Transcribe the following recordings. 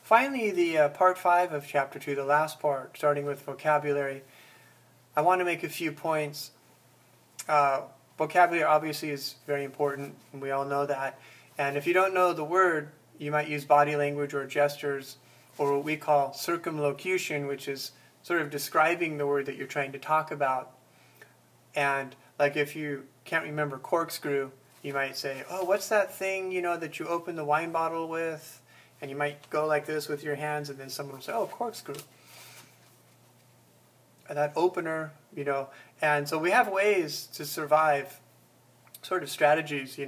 Finally, the part 5 of chapter 2, the last part, starting with vocabulary. I want to make a few points. Vocabulary obviously is very important, and we all know that. And if you don't know the word, you might use body language or gestures, or what we call circumlocution, which is sort of describing the word that you're trying to talk about. And like if you can't remember corkscrew, you might say, oh, what's that thing, that you open the wine bottle with? And you might go like this with your hands, and then someone will say, oh, corkscrew. And that opener, And so we have ways to survive, sort of strategies,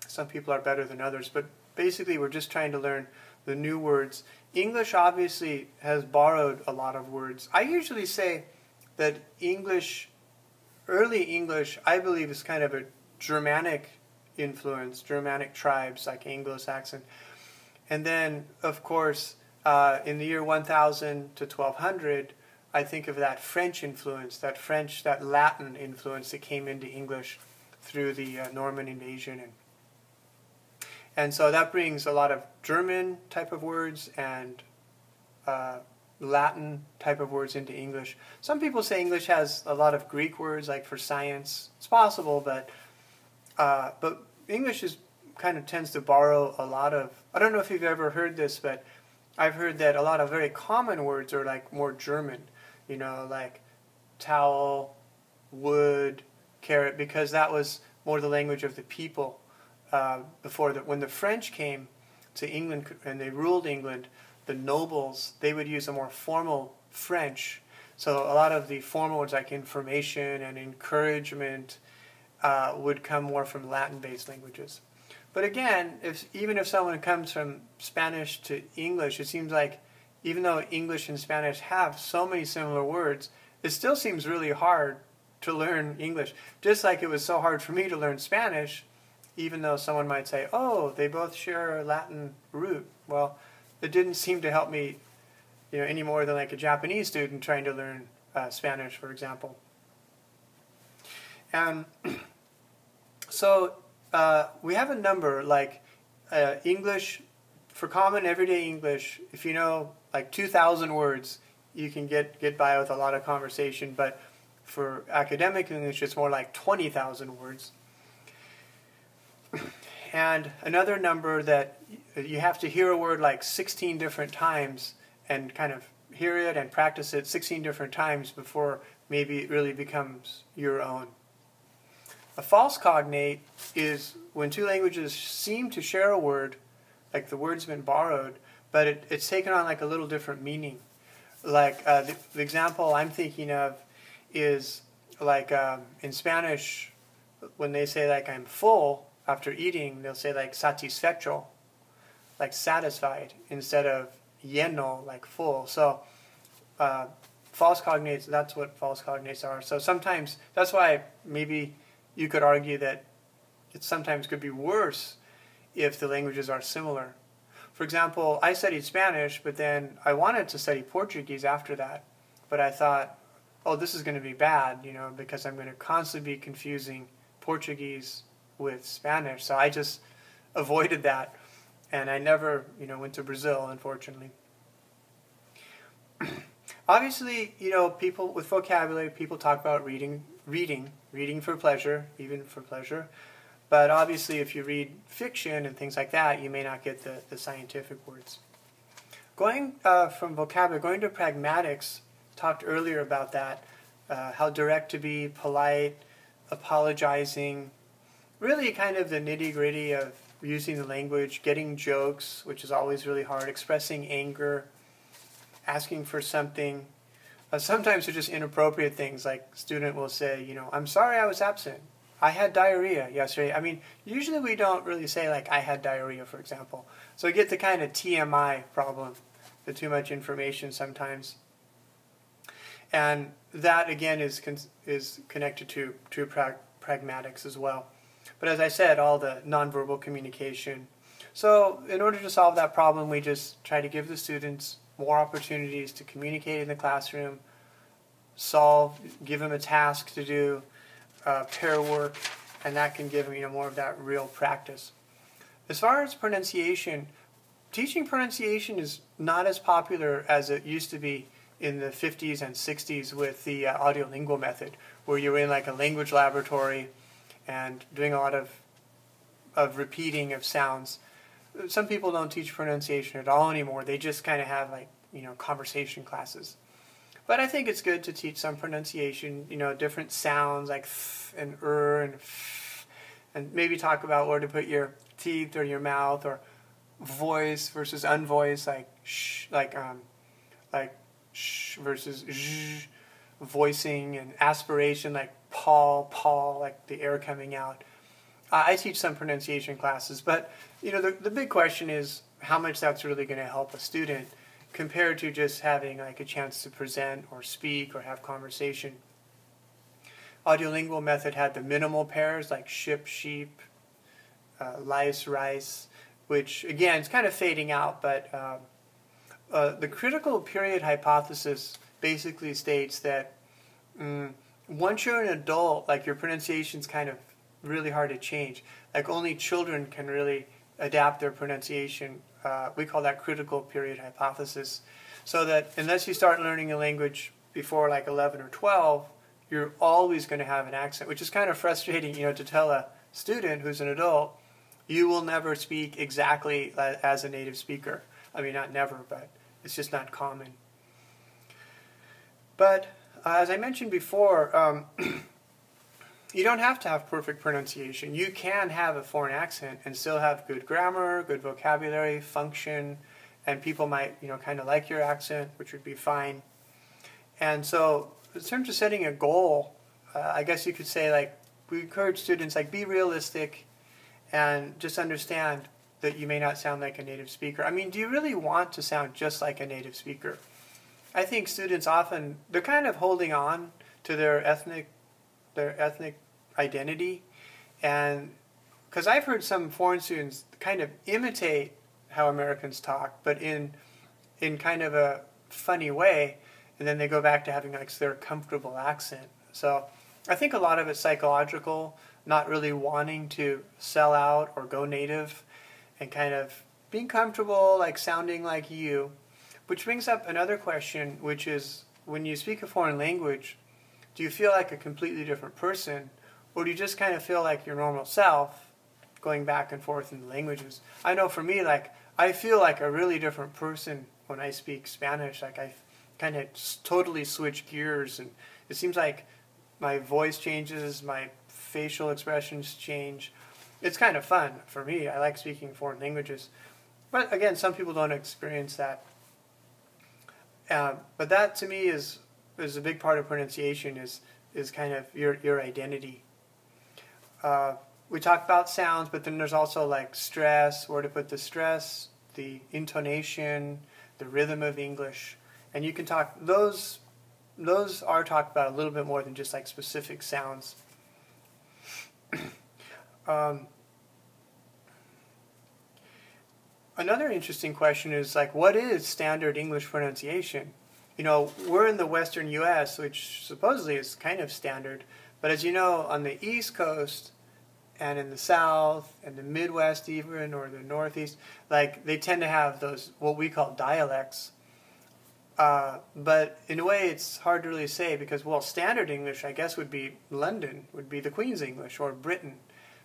Some people are better than others, but basically we're just trying to learn the new words. English obviously has borrowed a lot of words. I usually say that early English, I believe, is kind of a Germanic influence, Germanic tribes like Anglo-Saxon. And then, of course, in the year 1000 to 1200, I think of that French influence, that Latin influence that came into English through the Norman invasion. And so that brings a lot of German type of words and Latin type of words into English. Some people say English has a lot of Greek words, like for science. It's possible, but English kind of tends to borrow a lot of, I don't know if you've ever heard this, but I've heard that a lot of very common words are like more German, like towel, wood, carrot, because that was more the language of the people when the French came to England and they ruled England. The nobles, they would use a more formal French. So a lot of the formal words like information and encouragement would come more from Latin-based languages. But again, even if someone comes from Spanish to English, it seems like even though English and Spanish have so many similar words, it still seems really hard to learn English. Just like it was so hard for me to learn Spanish, even though someone might say, oh, they both share a Latin root. Well, it didn't seem to help me any more than like a Japanese student trying to learn Spanish, for example. And so we have a number like English, for common everyday English, if you know like 2,000 words, you can get by with a lot of conversation, but for academic English, it's more like 20,000 words. And another number that you have to hear a word like 16 different times and kind of hear it and practice it 16 different times before maybe it really becomes your own. A false cognate is when two languages seem to share a word, like the word's been borrowed, but it's taken on like a little different meaning. Like the example I'm thinking of is like in Spanish, when they say like I'm full after eating, they'll say like satisfecho, like satisfied, instead of lleno, like full. So false cognates, that's what false cognates are. So sometimes, that's why maybe you could argue that it sometimes could be worse if the languages are similar. For example, I studied Spanish, but then I wanted to study Portuguese after that. But I thought, oh, this is going to be bad, because I'm going to constantly be confusing Portuguese with Spanish. So I just avoided that. And I never, went to Brazil, unfortunately. Obviously, people with vocabulary, people talk about reading for pleasure, even for pleasure. But obviously, if you read fiction and things like that, you may not get the scientific words. Going from vocabulary, going to pragmatics, talked earlier about that, how direct to be, polite, apologizing, really kind of the nitty-gritty of using the language, getting jokes, which is always really hard, expressing anger, asking for something. Sometimes they're just inappropriate things, like a student will say, I'm sorry I was absent. I had diarrhea yesterday. I mean, usually we don't really say like I had diarrhea, for example. So you get the kind of TMI problem, the too much information sometimes. And that, again, is connected to pragmatics as well. But as I said, all the nonverbal communication. So in order to solve that problem, we just try to give the students more opportunities to communicate in the classroom, give them a task to do, pair work, and that can give them more of that real practice. As far as pronunciation, teaching pronunciation is not as popular as it used to be in the 50s and 60s with the audiolingual method, where you're in like a language laboratory and doing a lot of repeating of sounds. Some people don't teach pronunciation at all anymore. They just kind of have like, conversation classes. But I think it's good to teach some pronunciation, different sounds like th and and f, and maybe talk about where to put your teeth or your mouth, or voice versus unvoice, like sh, like sh versus zh, voicing, and aspiration, like paw, like the air coming out. I teach some pronunciation classes, but the big question is how much that's really going to help a student compared to just having like a chance to present or speak or have conversation. Audiolingual method had the minimal pairs like ship, sheep, lice, rice, which again is kind of fading out, but the critical period hypothesis basically states that once you're an adult, like your pronunciation's kind of really hard to change. Like only children can really adapt their pronunciation. We call that critical period hypothesis. So that unless you start learning a language before like 11 or 12, you're always going to have an accent, which is kind of frustrating, to tell a student who's an adult, you will never speak exactly as a native speaker. I mean, not never, but it's just not common. But as I mentioned before, you don't have to have perfect pronunciation. You can have a foreign accent and still have good grammar, good vocabulary, function, and people might, kind of like your accent, which would be fine. And so in terms of setting a goal, I guess you could say, like, we encourage students, like, be realistic and just understand that you may not sound like a native speaker. I mean, do you really want to sound just like a native speaker? I think students often, they're kind of holding on to their ethnic identity, and because I've heard some foreign students kind of imitate how Americans talk, but in kind of a funny way, and then they go back to having like their comfortable accent. So I think a lot of it's psychological, not really wanting to sell out or go native, and kind of being comfortable, like sounding like you. Which brings up another question, which is, when you speak a foreign language, do you feel like a completely different person, or do you just kind of feel like your normal self, going back and forth in the languages? I know for me, like, I feel like a really different person when I speak Spanish. Like, I kind of totally switch gears, and it seems like my voice changes, my facial expressions change. It's kind of fun for me. I like speaking foreign languages. But again, some people don't experience that. But that, to me, is a big part of pronunciation, is kind of your identity. We talk about sounds, but then there's also like stress, where to put the stress, the intonation, the rhythm of English. And you can talk, those are talked about a little bit more than just like specific sounds. Another interesting question is, like, what is standard English pronunciation? We're in the western U.S., which supposedly is kind of standard, but as you know, on the East Coast and in the South and the Midwest even, or the Northeast, like, they tend to have those, what we call dialects. But in a way, it's hard to really say, because, well, standard English, I guess, would be London, would be the Queen's English, or Britain.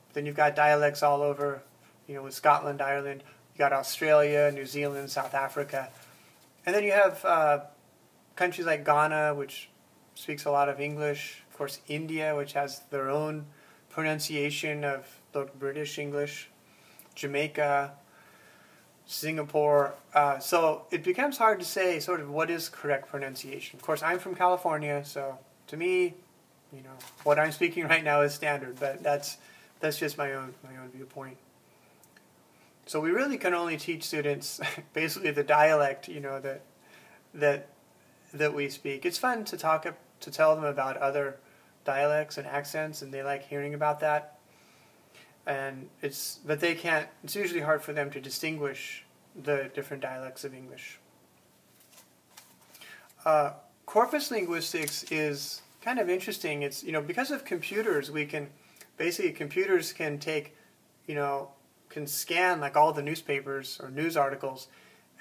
But then you've got dialects all over, with Scotland, Ireland. You got Australia, New Zealand, South Africa. And then you have countries like Ghana, which speaks a lot of English. Of course, India, which has their own pronunciation of the British English. Jamaica, Singapore. So it becomes hard to say sort of what is correct pronunciation. Of course, I'm from California, so to me, what I'm speaking right now is standard, but that's just my own viewpoint. So we really can only teach students basically the dialect, that we speak. It's fun to tell them about other dialects and accents, and they like hearing about that. But they can't. It's usually hard for them to distinguish the different dialects of English. Corpus linguistics is kind of interesting. It's because of computers, computers can take, can can scan like all the newspapers or news articles,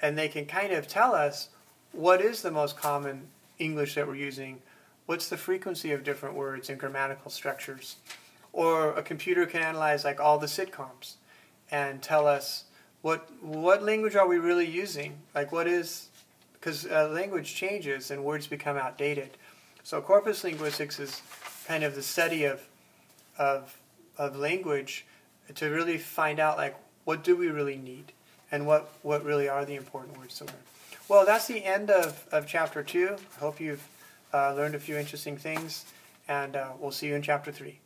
and they can kind of tell us what is the most common English that we're using, what's the frequency of different words and grammatical structures. Or a computer can analyze like all the sitcoms and tell us what language are we really using, like what is, because language changes and words become outdated. So corpus linguistics is kind of the study of language to really find out like what do we really need and what really are the important words to learn. Well, that's the end of chapter 2. I hope you've learned a few interesting things, and we'll see you in chapter 3.